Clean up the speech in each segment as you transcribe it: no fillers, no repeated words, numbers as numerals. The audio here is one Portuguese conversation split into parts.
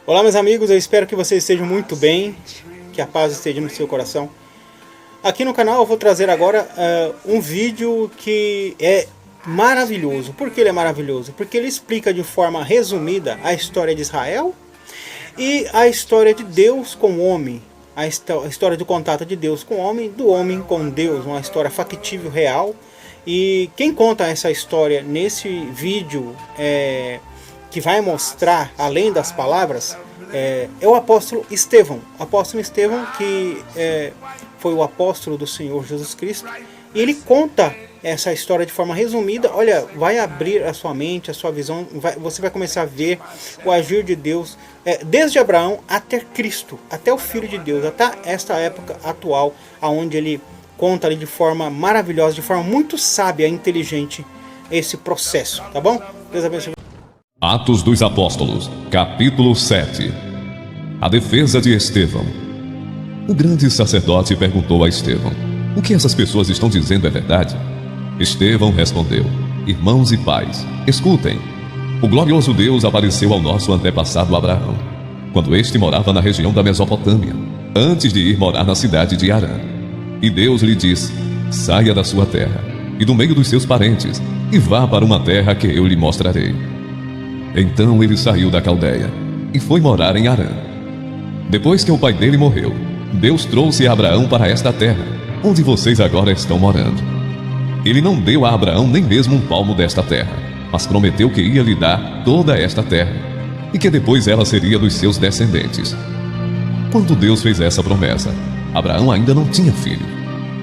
Olá, meus amigos, eu espero que vocês estejam muito bem, que a paz esteja no seu coração. Aqui no canal eu vou trazer agora um vídeo que é maravilhoso. Por que ele é maravilhoso? Porque ele explica de forma resumida a história de Israel e a história de Deus com o homem, a história do contato de Deus com o homem, do homem com Deus, uma história factível, real. E quem conta essa história nesse vídeo que vai mostrar além das palavras é o apóstolo Estevão. O apóstolo Estevão, que foi o apóstolo do Senhor Jesus Cristo, e ele conta essa história de forma resumida. Olha, vai abrir a sua mente, a sua visão, você vai começar a ver o agir de Deus desde Abraão até Cristo, até o Filho de Deus, até esta época atual, onde ele conta ali de forma maravilhosa, de forma muito sábia e inteligente esse processo, tá bom? Deus abençoe. Atos dos Apóstolos, capítulo 7. A defesa de Estevão. O grande sacerdote perguntou a Estevão: o que essas pessoas estão dizendo é verdade? Estevão respondeu: irmãos e pais, escutem. O glorioso Deus apareceu ao nosso antepassado Abraão, quando este morava na região da Mesopotâmia, antes de ir morar na cidade de Harã. E Deus lhe disse: saia da sua terra e do meio dos seus parentes, e vá para uma terra que eu lhe mostrarei. Então ele saiu da Caldeia e foi morar em Harã. Depois que o pai dele morreu, Deus trouxe Abraão para esta terra, onde vocês agora estão morando. Ele não deu a Abraão nem mesmo um palmo desta terra, mas prometeu que ia lhe dar toda esta terra, e que depois ela seria dos seus descendentes. Quando Deus fez essa promessa, Abraão ainda não tinha filho.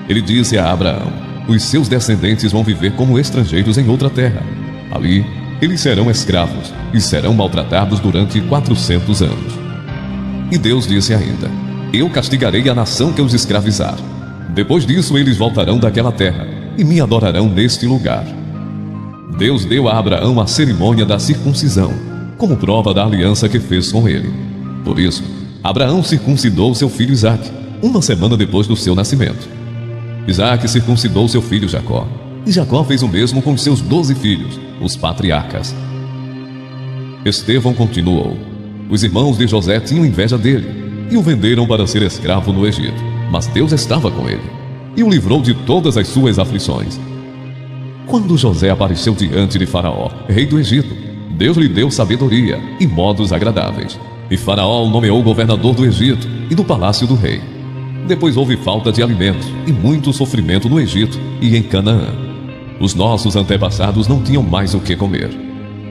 Ele disse a Abraão: os seus descendentes vão viver como estrangeiros em outra terra. Ali, eles serão escravos e serão maltratados durante 400 anos. E Deus disse ainda: eu castigarei a nação que os escravizar. Depois disso eles voltarão daquela terra e me adorarão neste lugar. Deus deu a Abraão a cerimônia da circuncisão, como prova da aliança que fez com ele. Por isso, Abraão circuncidou seu filho Isaque, uma semana depois do seu nascimento. Isaque circuncidou seu filho Jacó, e Jacó fez o mesmo com seus 12 filhos, os patriarcas. Estevão continuou: os irmãos de José tinham inveja dele e o venderam para ser escravo no Egito, mas Deus estava com ele e o livrou de todas as suas aflições. Quando José apareceu diante de Faraó, rei do Egito, Deus lhe deu sabedoria e modos agradáveis, e Faraó o nomeou governador do Egito e do palácio do rei. Depois houve falta de alimentos e muito sofrimento no Egito e em Canaã. Os nossos antepassados não tinham mais o que comer.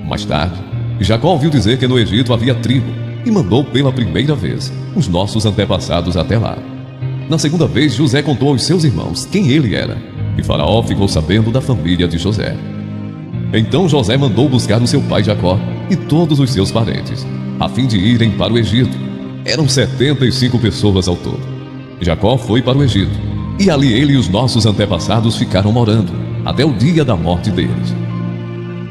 Mais tarde, Jacó ouviu dizer que no Egito havia trigo e mandou pela primeira vez os nossos antepassados até lá. Na segunda vez, José contou aos seus irmãos quem ele era, e Faraó ficou sabendo da família de José. Então José mandou buscar o seu pai Jacó e todos os seus parentes, a fim de irem para o Egito. Eram 75 pessoas ao todo. Jacó foi para o Egito, e ali ele e os nossos antepassados ficaram morando, até o dia da morte deles.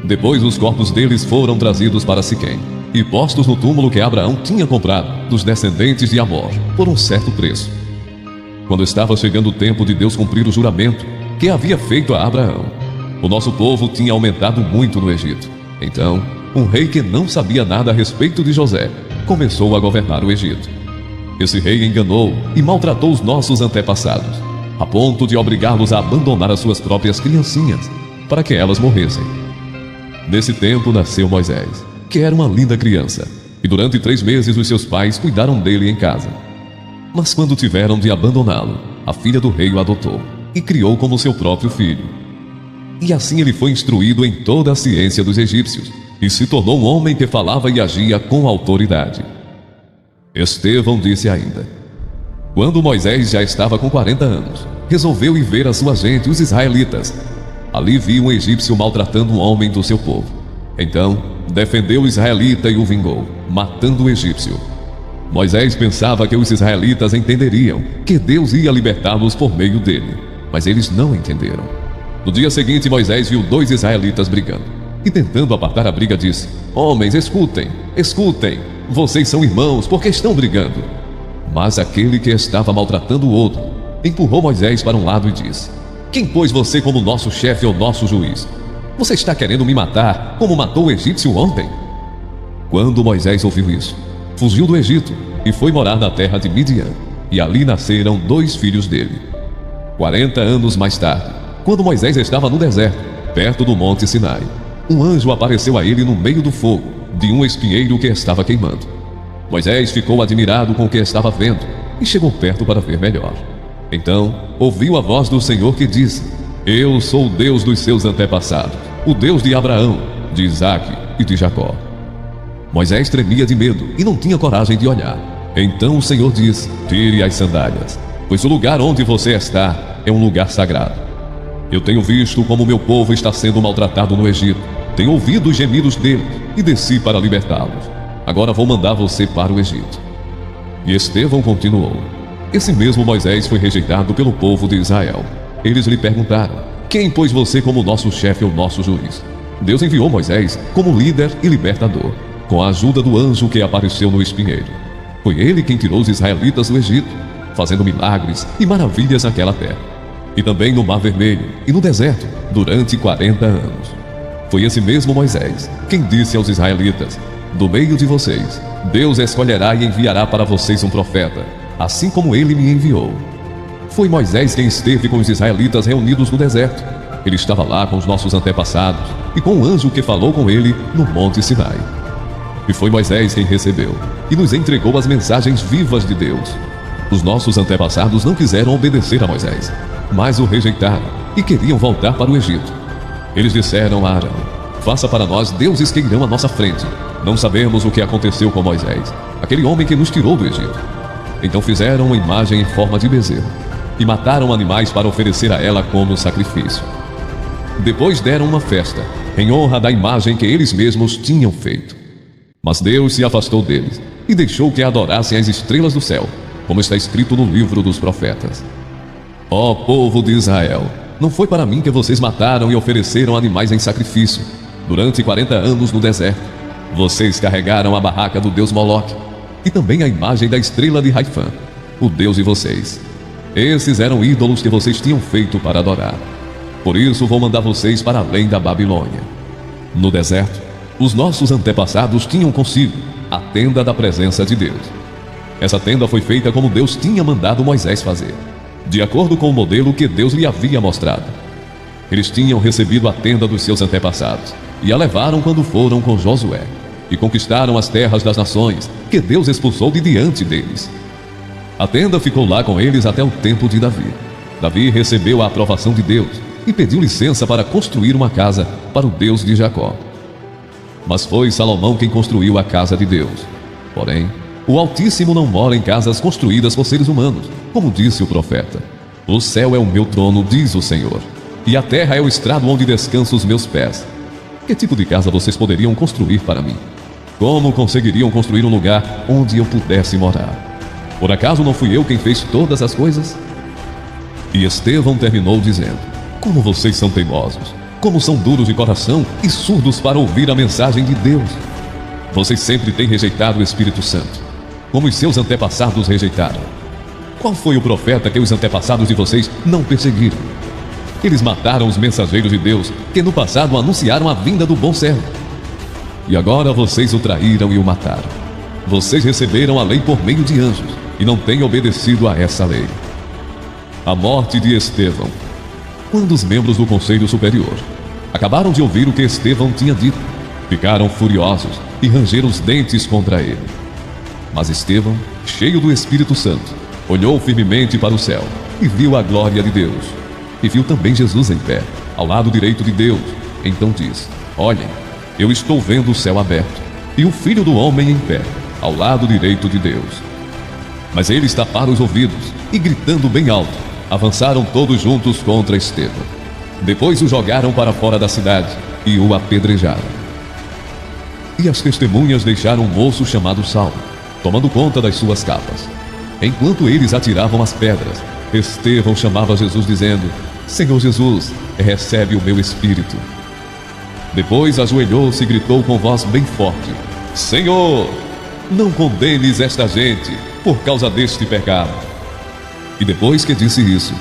Depois os corpos deles foram trazidos para Siquém e postos no túmulo que Abraão tinha comprado dos descendentes de Amor por um certo preço. Quando estava chegando o tempo de Deus cumprir o juramento que havia feito a Abraão, o nosso povo tinha aumentado muito no Egito. Então, um rei que não sabia nada a respeito de José começou a governar o Egito. Esse rei enganou e maltratou os nossos antepassados, a ponto de obrigá-los a abandonar as suas próprias criancinhas, para que elas morressem. Nesse tempo nasceu Moisés, que era uma linda criança, e durante 3 meses os seus pais cuidaram dele em casa. Mas quando tiveram de abandoná-lo, a filha do rei o adotou, e criou como seu próprio filho. E assim ele foi instruído em toda a ciência dos egípcios, e se tornou um homem que falava e agia com autoridade. Estevão disse ainda: quando Moisés já estava com 40 anos, resolveu ir ver a sua gente, os israelitas. Ali viu um egípcio maltratando um homem do seu povo. Então, defendeu o israelita e o vingou, matando o egípcio. Moisés pensava que os israelitas entenderiam que Deus ia libertá-los por meio dele, mas eles não entenderam. No dia seguinte, Moisés viu 2 israelitas brigando, e tentando apartar a briga disse: homens, escutem, escutem, vocês são irmãos, porque estão brigando? Mas aquele que estava maltratando o outro empurrou Moisés para um lado e disse: quem pôs você como nosso chefe ou nosso juiz? Você está querendo me matar como matou o egípcio ontem? Quando Moisés ouviu isso, fugiu do Egito e foi morar na terra de Midian, e ali nasceram 2 filhos dele. 40 anos mais tarde, quando Moisés estava no deserto, perto do monte Sinai, um anjo apareceu a ele no meio do fogo, de um espinheiro que estava queimando. Moisés ficou admirado com o que estava vendo e chegou perto para ver melhor. Então, ouviu a voz do Senhor que disse: Eu sou o Deus dos seus antepassados, o Deus de Abraão, de Isaque e de Jacó. Moisés tremia de medo e não tinha coragem de olhar. Então o Senhor disse: Tire as sandálias, pois o lugar onde você está é um lugar sagrado. Eu tenho visto como meu povo está sendo maltratado no Egito, tenho ouvido os gemidos deles e desci para libertá-los. Agora vou mandar você para o Egito. E Estevão continuou: Esse mesmo Moisés foi rejeitado pelo povo de Israel. Eles lhe perguntaram: Quem pôs você como nosso chefe ou nosso juiz? Deus enviou Moisés como líder e libertador, com a ajuda do anjo que apareceu no espinheiro. Foi ele quem tirou os israelitas do Egito, fazendo milagres e maravilhas naquela terra, e também no Mar Vermelho e no deserto, durante 40 anos. Foi esse mesmo Moisés quem disse aos israelitas: Do meio de vocês, Deus escolherá e enviará para vocês um profeta, assim como ele me enviou. Foi Moisés quem esteve com os israelitas reunidos no deserto. Ele estava lá com os nossos antepassados e com o anjo que falou com ele no monte Sinai. E foi Moisés quem recebeu e nos entregou as mensagens vivas de Deus. Os nossos antepassados não quiseram obedecer a Moisés, mas o rejeitaram e queriam voltar para o Egito. Eles disseram a Arão: Faça para nós deuses que irão à nossa frente. Não sabemos o que aconteceu com Moisés, aquele homem que nos tirou do Egito. Então fizeram uma imagem em forma de bezerro e mataram animais para oferecer a ela como sacrifício. Depois deram uma festa em honra da imagem que eles mesmos tinham feito. Mas Deus se afastou deles e deixou que adorassem as estrelas do céu, como está escrito no livro dos profetas. Ó povo de Israel, não foi para mim que vocês mataram e ofereceram animais em sacrifício durante 40 anos no deserto. Vocês carregaram a barraca do deus Moloque e também a imagem da estrela de Raifã, o deus de vocês. Esses eram ídolos que vocês tinham feito para adorar. Por isso vou mandar vocês para além da Babilônia. No deserto, os nossos antepassados tinham consigo a tenda da presença de Deus. Essa tenda foi feita como Deus tinha mandado Moisés fazer, de acordo com o modelo que Deus lhe havia mostrado. Eles tinham recebido a tenda dos seus antepassados e a levaram quando foram com Josué e conquistaram as terras das nações que Deus expulsou de diante deles. A tenda ficou lá com eles até o tempo de Davi. Davi recebeu a aprovação de Deus e pediu licença para construir uma casa para o Deus de Jacó. Mas foi Salomão quem construiu a casa de Deus. Porém, o Altíssimo não mora em casas construídas por seres humanos, como disse o profeta. O céu é o meu trono, diz o Senhor, e a terra é o estrado onde descansam os meus pés. Que tipo de casa vocês poderiam construir para mim? Como conseguiriam construir um lugar onde eu pudesse morar? Por acaso não fui eu quem fez todas as coisas? E Estevão terminou dizendo: Como vocês são teimosos, como são duros de coração e surdos para ouvir a mensagem de Deus. Vocês sempre têm rejeitado o Espírito Santo, como os seus antepassados rejeitaram. Qual foi o profeta que os antepassados de vocês não perseguiram? Eles mataram os mensageiros de Deus, que no passado anunciaram a vinda do bom servo. E agora vocês o traíram e o mataram. Vocês receberam a lei por meio de anjos e não têm obedecido a essa lei. A morte de Estevão. Quando os membros do Conselho Superior acabaram de ouvir o que Estevão tinha dito, ficaram furiosos e rangeram os dentes contra ele. Mas Estevão, cheio do Espírito Santo, olhou firmemente para o céu e viu a glória de Deus. E viu também Jesus em pé, ao lado direito de Deus. Então disse: Olhem, eu estou vendo o céu aberto e o Filho do Homem em pé, ao lado direito de Deus. Mas eles taparam os ouvidos e, gritando bem alto, avançaram todos juntos contra Estevão. Depois o jogaram para fora da cidade e o apedrejaram. E as testemunhas deixaram um moço chamado Saulo, tomando conta das suas capas. Enquanto eles atiravam as pedras, Estevão chamava Jesus dizendo: Senhor Jesus, recebe o meu espírito. Depois ajoelhou-se e gritou com voz bem forte: Senhor, não condenes esta gente por causa deste pecado. E depois que disse isso,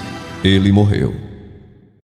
ele morreu.